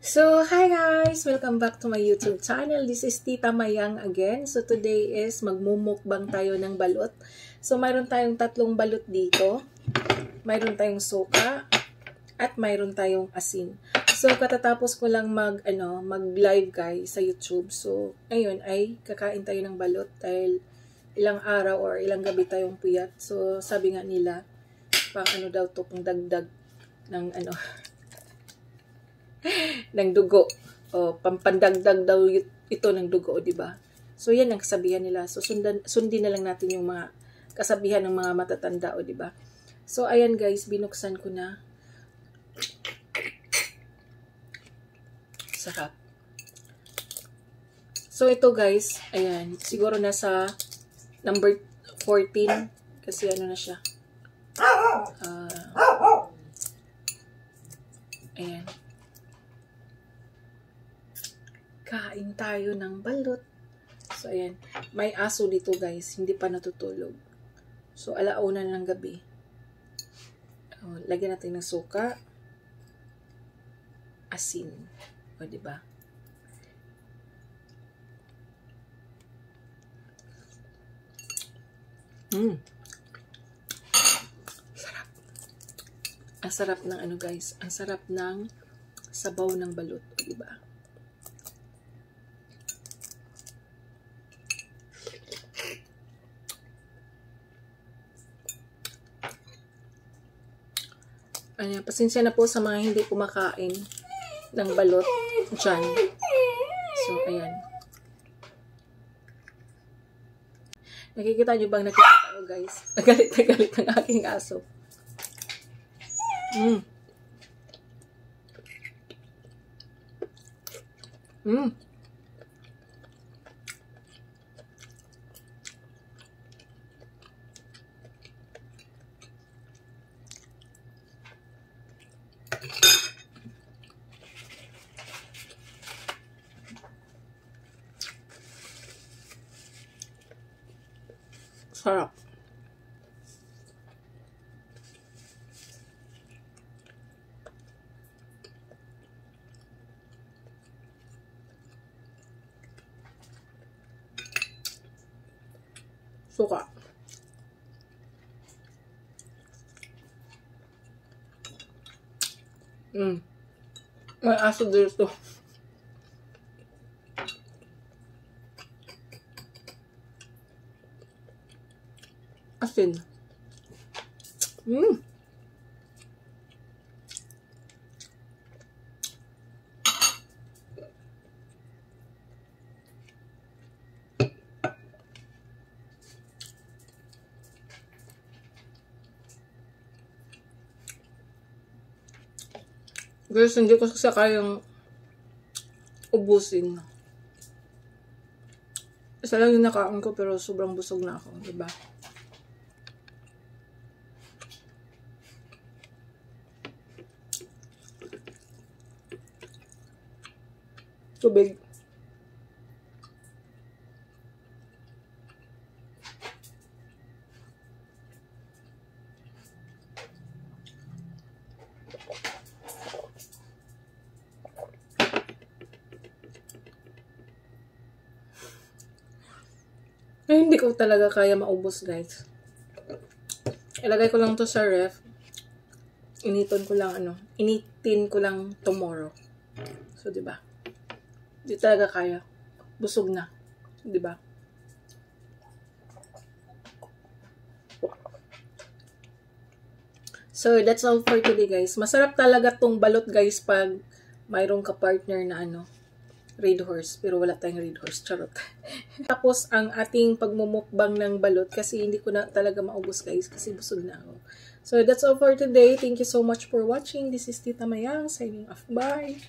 So, hi guys! Welcome back to my YouTube channel. This is Tita Mayang again. So, today is magmumukbang tayo ng balot. So, mayroon tayong tatlong balot dito. Mayroon tayong suka at mayroon tayong asin. So, katatapos ko lang mag-live guys sa YouTube. So, ngayon ay kakain tayo ng balot dahil ilang araw or ilang gabi tayong puyat. So, sabi nga nila, pang daw to, pang dagdag ng ng dugo. O, pampandagdag daw ito ng dugo, di ba? So, yan ang kasabihan nila. So, sundin na lang natin yung mga kasabihan ng mga matatanda, o, di ba? So, ayan guys, binuksan ko na. Sarap. So, ito guys, ayan, siguro nasa number 14 kasi ano na siya. Ayan. Kain tayo ng balot. So, ayan. May aso dito, guys. Hindi pa natutulog. So, alauna ng gabi. Lagyan natin ng suka. Asin. O, diba? Sarap. Ang sarap ng guys. Ang sarap ng sabaw ng balot. O, diba? Ayan, pasensya na po sa mga hindi kumakain ng balot dyan. So, ayan. Nakikita nyo bang nakikita ko, guys? Nagalit na galit ang aking aso. Sarap. Suka. May aso dito. Asin. Guys, hindi ko kasi kayang ubusin. Isa lang yung nakain ko pero sobrang busog na ako, diba? Tubig. Ay, hindi ko talaga kaya maubos, guys. Ilagay ko lang to sa ref. Initin ko lang tomorrow. So, diba? Hindi talaga kaya. Busog na. Diba? So, that's all for today, guys. Masarap talaga tong balot, guys, pag mayroong ka-partner na Red Horse. Pero wala tayong Red Horse. Charot. Tapos, ang ating pagmumukbang ng balot kasi hindi ko na talaga maubos, guys, kasi busog na ako. So, that's all for today. Thank you so much for watching. This is Tita Mayang signing off. Bye!